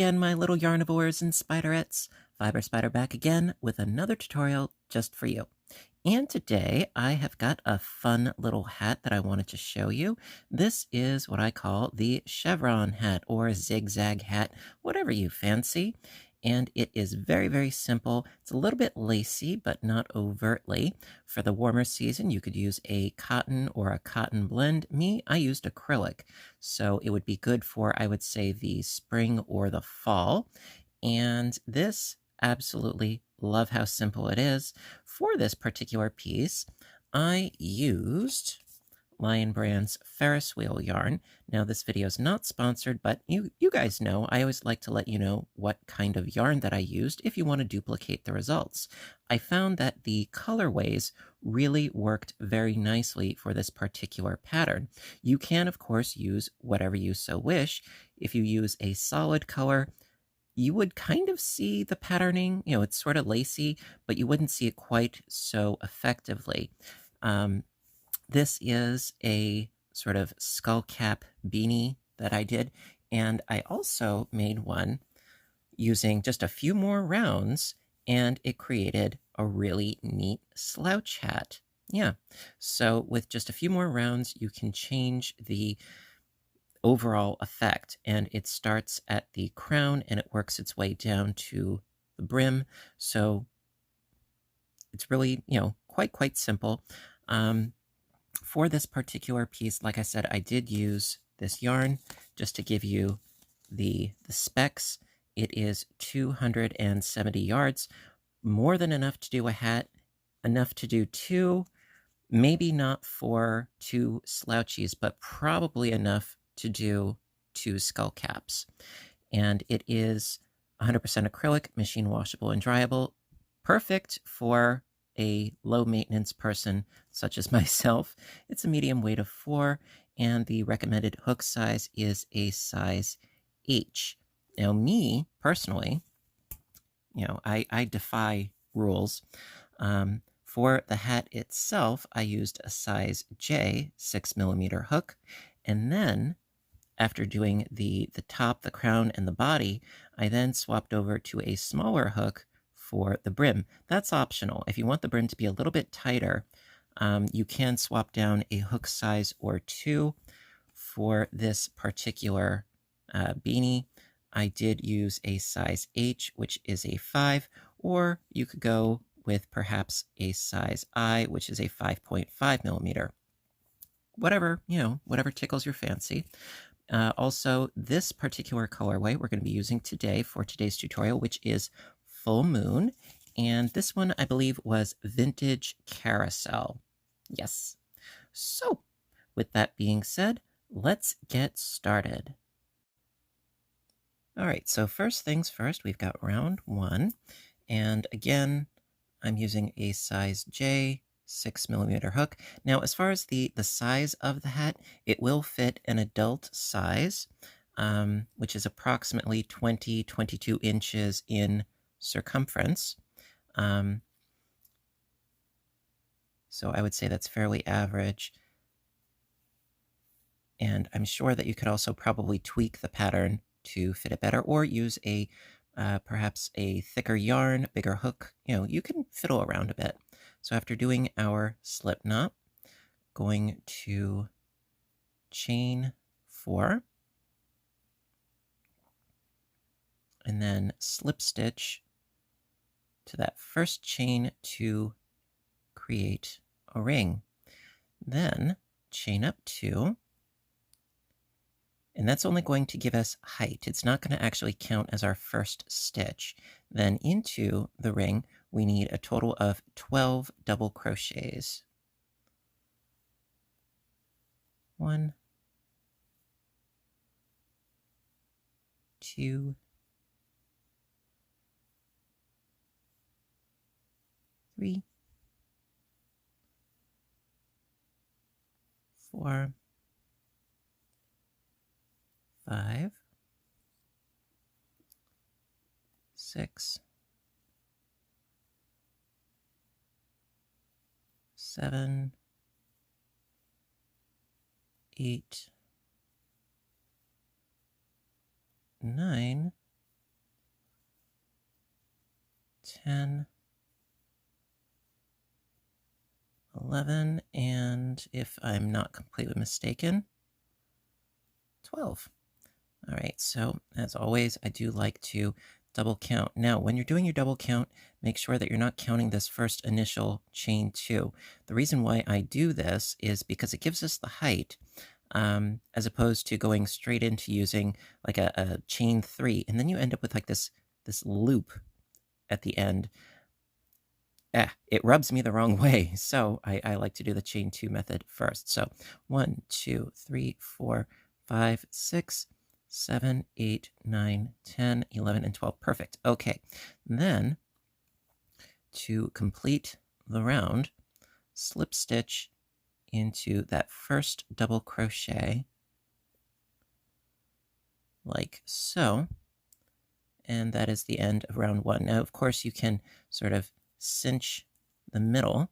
again, my little yarnivores and spiderettes. Fiber Spider back again with another tutorial just for you. And today I have got a fun little hat that I wanted to show you. This is what I call the Chevron hat or zigzag hat, whatever you fancy. And it is very, very simple. It's a little bit lacy, but not overtly. For the warmer season, you could use a cotton or a cotton blend. Me, I used acrylic. So it would be good for, I would say, the spring or the fall. And this, absolutely love how simple it is. For this particular piece, I used Lion Brand's Ferris wheel yarn. Now, this video is not sponsored, but you guys know, I always like to let you know what kind of yarn that I used if you want to duplicate the results. I found that the colorways really worked very nicely for this particular pattern. You can, of course, use whatever you so wish. If you use a solid color, you would kind of see the patterning, it's sort of lacy, but you wouldn't see it quite so effectively. This is a sort of skull cap beanie that I did, and I also made one using just a few more rounds, and it created a really neat slouch hat. Yeah, so with just a few more rounds, you can change the overall effect, and it starts at the crown and it works its way down to the brim. So it's really, quite simple. For this particular piece, like I said, I did use this yarn just to give you the specs. It is 270 yards, more than enough to do a hat, enough to do two, maybe not for two slouchies, but probably enough to do two skull caps. And it is 100% acrylic, machine washable and dryable, perfect for a low maintenance person such as myself. It's a medium weight of 4, and the recommended hook size is a size H. Now, me personally, I defy rules. For the hat itself, I used a size J 6mm hook, and then after doing the top, the crown, and the body, I then swapped over to a smaller hook for the brim. That's optional. If you want the brim to be a little bit tighter, you can swap down a hook size or 2 for this particular beanie. I did use a size H, which is a 5, or you could go with perhaps a size I, which is a 5.5mm. Whatever, whatever tickles your fancy. Also, this particular colorway we're going to be using today for today's tutorial, which is Full Moon. And this one, I believe, was Vintage Carousel. Yes. So, with that being said, let's get started. All right, so first things first, we've got round 1. And again, I'm using a size J 6mm hook. Now, as far as the size of the hat, it will fit an adult size, which is approximately 22 inches in circumference. So I would say that's fairly average. And I'm sure that you could also probably tweak the pattern to fit it better, or use a perhaps a thicker yarn, bigger hook. You can fiddle around a bit. So after doing our slip knot, going to chain 4, and then slip stitch to that first chain to create a ring. Then chain up 2, and that's only going to give us height. It's not going to actually count as our first stitch. Then into the ring, we need a total of 12 double crochets. 1, 2, 3, 4, 5, 6, 7, 8, 9, 10, 11, and if I'm not completely mistaken, 12. All right, so as always, I do like to double count. Now, when you're doing your double count, make sure that you're not counting this first initial chain 2. The reason why I do this is because it gives us the height, as opposed to going straight into using like a chain 3, and then you end up with like this loop at the end. It rubs me the wrong way, so I like to do the chain 2 method first. So 1, 2, 3, 4, 5, 6, 7, 8, 9, 10, 11, and 12. Perfect. Okay. Then, to complete the round, slip stitch into that first double crochet, like so. And that is the end of round 1. Now, of course, you can sort of cinch the middle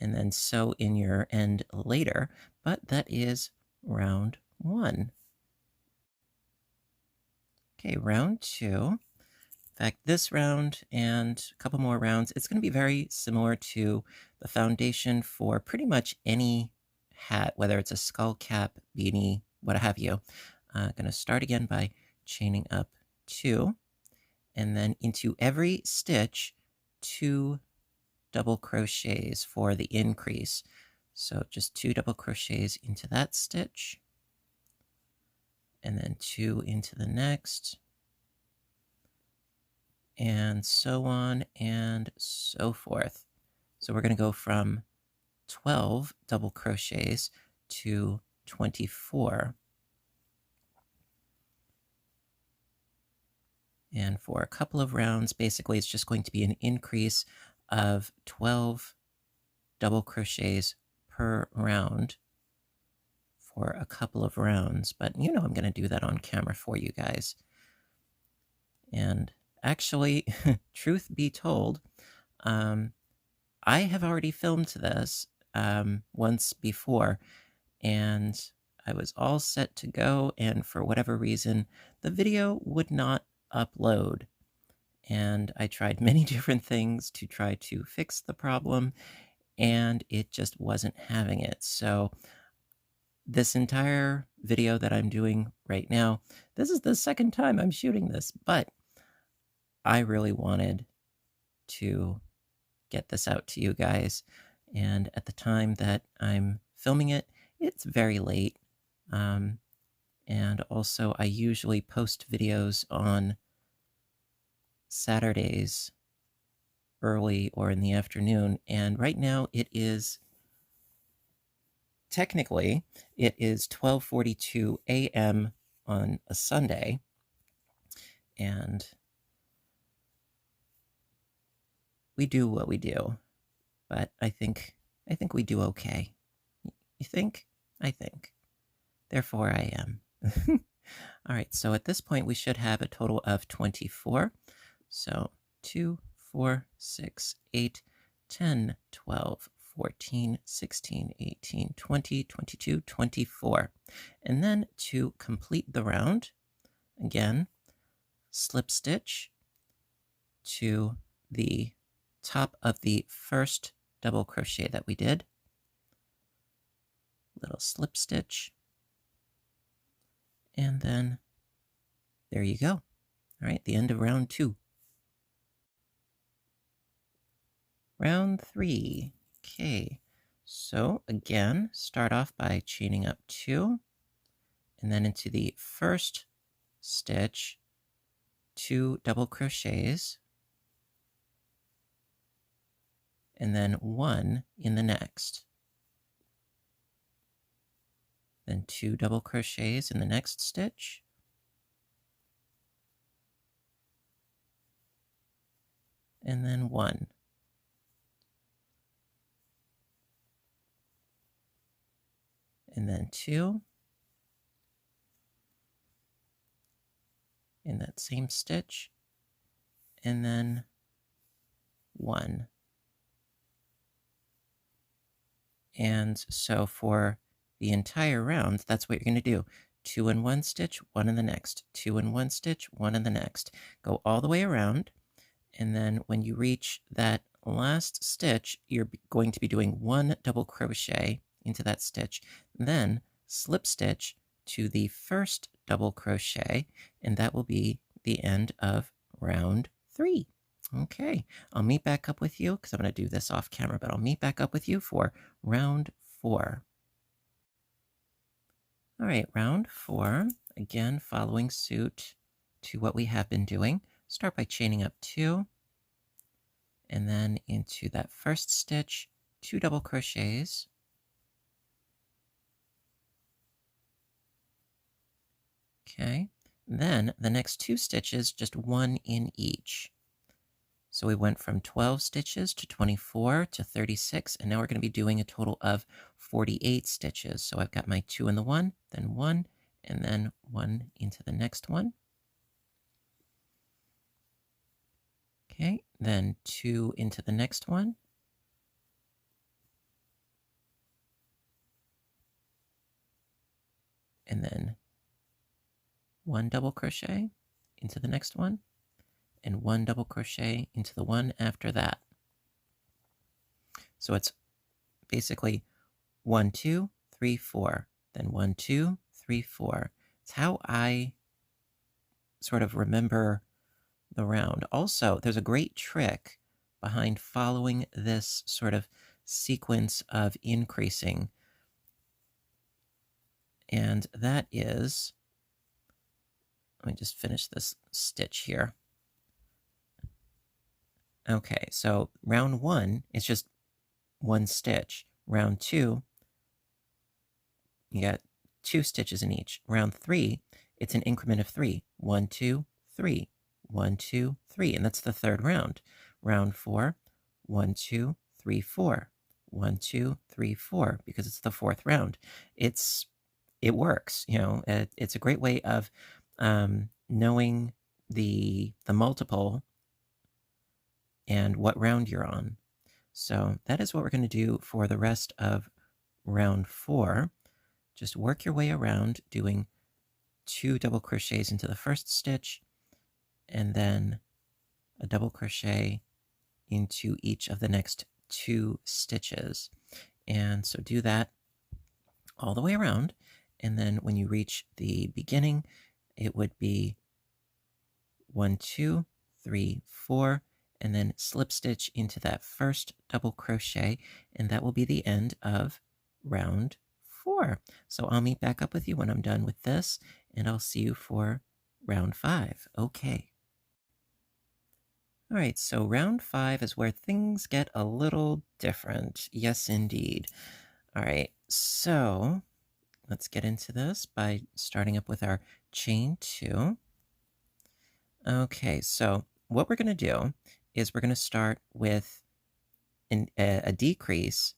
and then sew in your end later, but that is round 1. Okay, round 2. In fact, this round and a couple more rounds, it's going to be very similar to the foundation for pretty much any hat, whether it's a skull cap, beanie, what have you. I'm going to start again by chaining up 2, and then into every stitch, 2 double crochets for the increase. So just 2 double crochets into that stitch, and then 2 into the next, and so on and so forth. So we're going to go from 12 double crochets to 24. And for a couple of rounds, basically it's just going to be an increase of 12 double crochets per round for a couple of rounds. But you know I'm going to do that on camera for you guys. And actually, truth be told, I have already filmed this once before, and I was all set to go, and for whatever reason, the video would not upload. And I tried many different things to try to fix the problem, and it just wasn't having it. So this entire video that I'm doing right now, this is the second time I'm shooting this, but I really wanted to get this out to you guys. And at the time that I'm filming it, it's very late. And also I usually post videos on Saturdays early or in the afternoon. And right now it is, technically, it is 12:42 a.m. on a Sunday. And we do what we do, but I think we do okay. You think? I think. Therefore, I am. All right, so at this point, we should have a total of 24. So 2, 4, 6, 8, 10, 12, 14, 16, 18, 20, 22, 24. And then to complete the round, again, slip stitch to the top of the first double crochet that we did, little slip stitch, and then there you go. All right, the end of round 2. Round 3. Okay, so again, start off by chaining up 2, and then into the first stitch, 2 double crochets, and then 1 in the next. Then 2 double crochets in the next stitch, and then 1. And then 2 in that same stitch, and then 1. And so for the entire round, that's what you're going to do. 2 in one stitch, 1 in the next. 2 in one stitch, 1 in the next. Go all the way around, And then when you reach that last stitch, you're going to be doing 1 double crochet into that stitch, then slip stitch to the first double crochet, and that will be the end of round 3. Okay, I'll meet back up with you because I'm going to do this off camera, but I'll meet back up with you for round 4. All right, round 4, again following suit to what we have been doing. Start by chaining up 2, and then into that first stitch, 2 double crochets. Okay, then the next 2 stitches, just 1 in each. So we went from 12 stitches to 24 to 36, and now we're going to be doing a total of 48 stitches. So I've got my 2 in the 1, then 1, and then 1 into the next one. Okay, then 2 into the next one. And then 1 double crochet into the next one, and 1 double crochet into the one after that. So it's basically 1, 2, 3, 4, then 1, 2, 3, 4. It's how I sort of remember the round. Also, there's a great trick behind following this sort of sequence of increasing, and that is, let me just finish this stitch here. Okay, so round 1 is just 1 stitch. Round 2, you got 2 stitches in each. Round 3, it's an increment of 3. 1, 2, 3. 1, 2, 3. And that's the third round. Round 4, 1, 2, 3, 4. 1, 2, 3, 4, because it's the 4th round. It works, you know. It's a great way of knowing the multiple and what round you're on. So that is what we're going to do for the rest of round 4. Just work your way around doing 2 double crochets into the first stitch, and then a double crochet into each of the next 2 stitches. And so do that all the way around, and then when you reach the beginning, it would be 1, 2, 3, 4, and then slip stitch into that first double crochet, and that will be the end of round 4. So I'll meet back up with you when I'm done with this, and I'll see you for round 5. Okay. All right, so round 5 is where things get a little different. Yes, indeed. All right, so let's get into this by starting up with our chain 2. Okay, so what we're going to do is we're going to start with a decrease,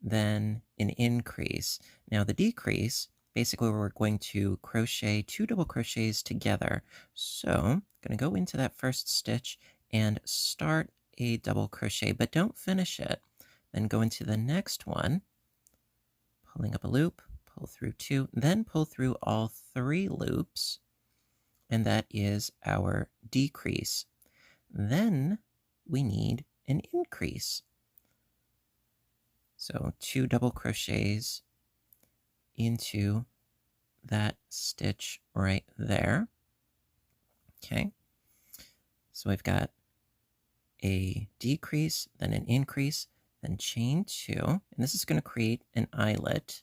then an increase. Now the decrease, basically we're going to crochet 2 double crochets together. So I'm going to go into that first stitch and start a double crochet, but don't finish it. Then go into the next one, pulling up a loop, pull through 2, then pull through all 3 loops, and that is our decrease. Then we need an increase. So 2 double crochets into that stitch right there. Okay, so we've got a decrease, then an increase, then chain 2, and this is going to create an eyelet.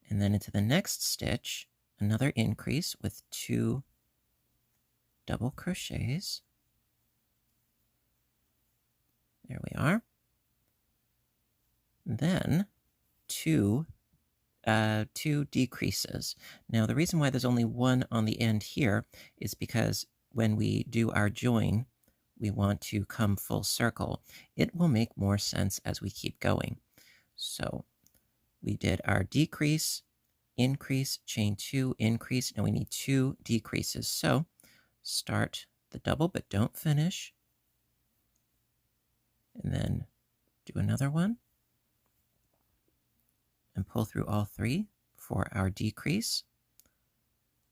And then into the next stitch, another increase with 2 double crochets. There we are. Then 2 decreases. Now the reason why there's only 1 on the end here is because when we do our join, we want to come full circle. It will make more sense as we keep going. So we did our decrease, increase, chain 2, increase. Now we need 2 decreases. So start the double, but don't finish. And then do another one. And pull through all 3 for our decrease.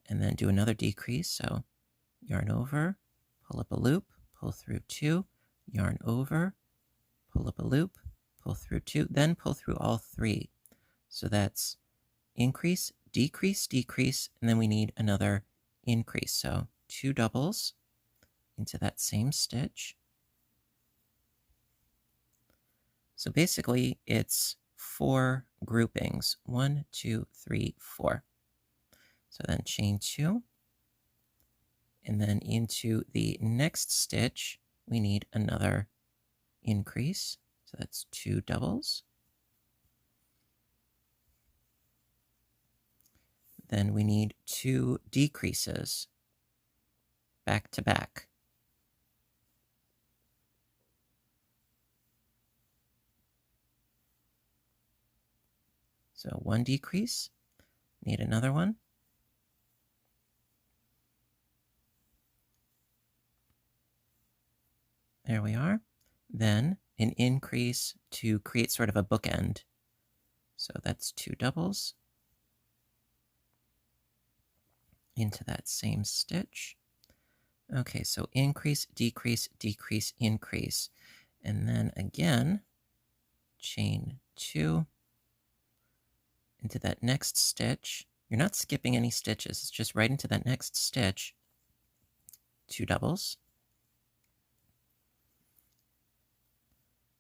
And then do another decrease. So yarn over, pull up a loop, pull through 2, yarn over, pull up a loop, pull through 2, then pull through all 3. So that's increase, decrease, decrease, and then we need another increase. So 2 doubles into that same stitch. So basically it's 4 groupings, 1, 2, 3, 4. So then chain 2, and then into the next stitch, we need another increase. So that's 2 doubles. Then we need 2 decreases back to back. So 1 decrease, need another one. There we are. Then an increase to create sort of a bookend. So that's 2 doubles into that same stitch. Okay, so increase, decrease, decrease, increase. And then again, chain 2 into that next stitch. You're not skipping any stitches, it's just right into that next stitch. 2 doubles.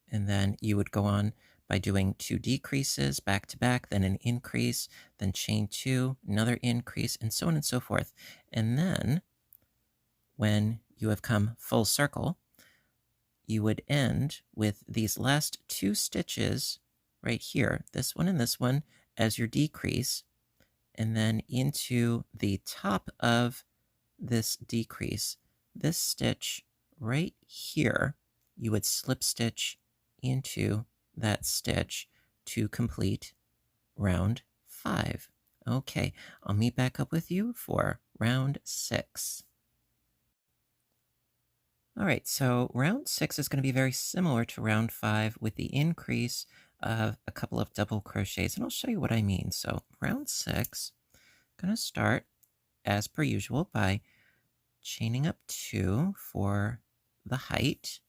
And then you would go on by doing 2 decreases back to back, then an increase, then chain 2, another increase, and so on and so forth. And then when you have come full circle, you would end with these last 2 stitches right here, this one and this one, as your decrease, and then into the top of this decrease, this stitch right here, you would slip stitch into that stitch to complete round 5. Okay, I'll meet back up with you for round 6. All right, so round 6 is going to be very similar to round 5 with the increase of a couple of double crochets, and I'll show you what I mean. So round 6, I'm going to start as per usual by chaining up 2 for the height,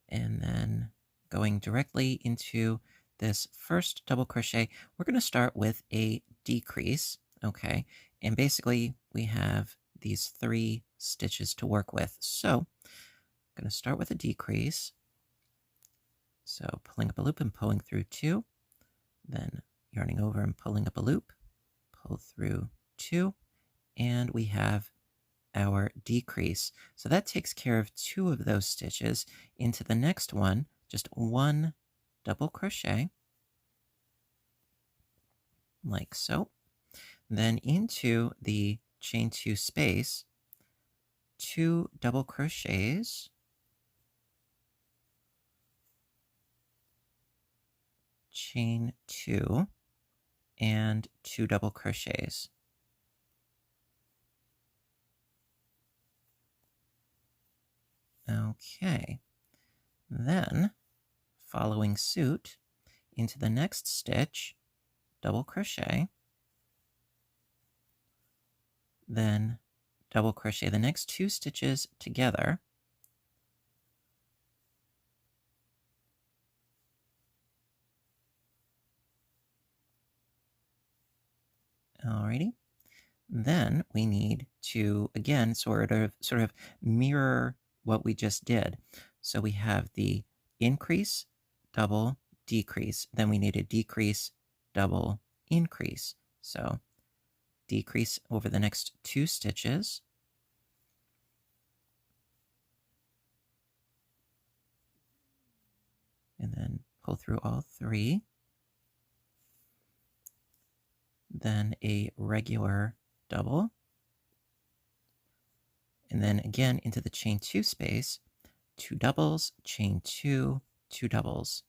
and then going directly into this first double crochet. We're going to start with a decrease, okay? And basically we have these 3 stitches to work with. So I'm going to start with a decrease. So pulling up a loop and pulling through 2, then yarning over and pulling up a loop, pull through 2, and we have our decrease. So that takes care of 2 of those stitches. Into the next one, just 1 double crochet, like so. Then into the chain 2 space, 2 double crochets, chain 2, and 2 double crochets. Okay, then following suit into the next stitch, double crochet, then double crochet the next 2 stitches together, alrighty. Then we need to, again, sort of mirror what we just did. So we have the increase, double, decrease. Then we need a decrease, double, increase. So decrease over the next 2 stitches. And then pull through all 3. Then a regular double, and then again into the chain 2 space, 2 doubles, chain 2, 2 doubles.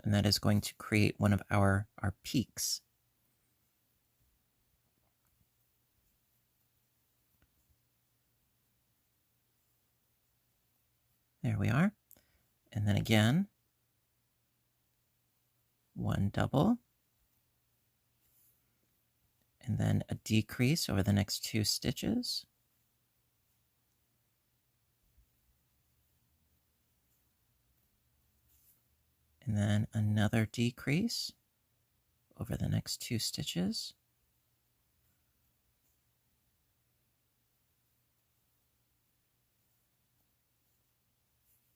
And that is going to create one of our peaks. There we are. And then again, 1 double, and then a decrease over the next 2 stitches. and then another decrease over the next 2 stitches.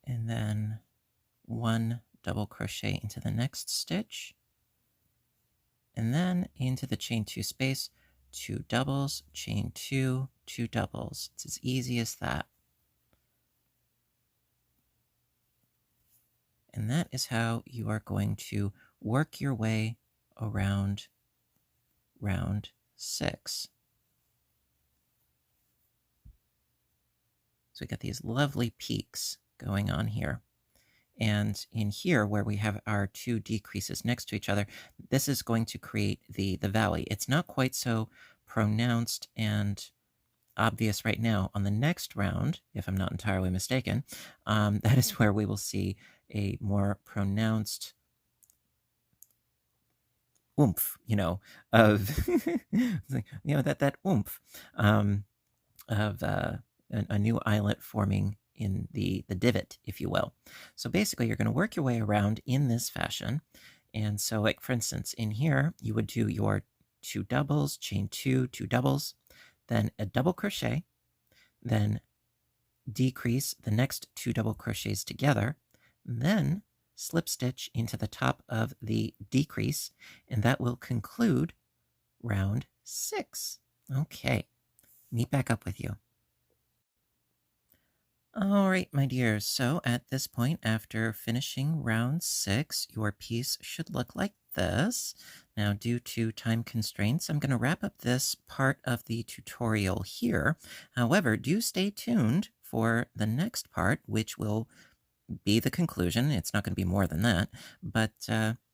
And then 1 double crochet into the next stitch, and then into the chain 2 space, 2 doubles, chain 2, 2 doubles. It's as easy as that. And that is how you are going to work your way around round 6. So we got these lovely peaks going on here. And in here, where we have our 2 decreases next to each other, this is going to create the valley. It's not quite so pronounced and obvious right now. On the next round, if I'm not entirely mistaken, that is where we will see a more pronounced oomph, of, that oomph of a new eyelet forming in the divot, if you will. So basically, you're going to work your way around in this fashion. And so, like, for instance, in here, you would do your 2 doubles, chain 2, 2 doubles, then a double crochet, then decrease the next 2 double crochets together, then slip stitch into the top of the decrease, and that will conclude round 6. Okay, meet back up with you. All right, my dears, so at this point, after finishing round 6, your piece should look like this. Now, due to time constraints, I'm going to wrap up this part of the tutorial here. However, do stay tuned for the next part, which will be the conclusion. It's not going to be more than that, but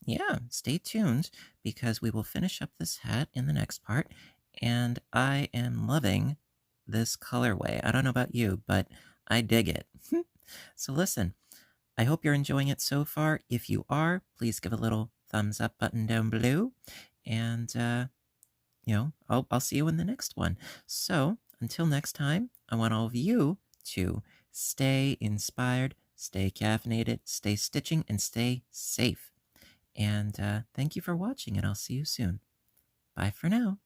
yeah, stay tuned because we will finish up this hat in the next part, and I am loving this colorway. I don't know about you, but I dig it. So listen, I hope you're enjoying it so far. If you are, please give a little thumbs up button down below, and I'll see you in the next one. So until next time, I want all of you to stay inspired, stay caffeinated, stay stitching, and stay safe. And thank you for watching, and I'll see you soon. Bye for now.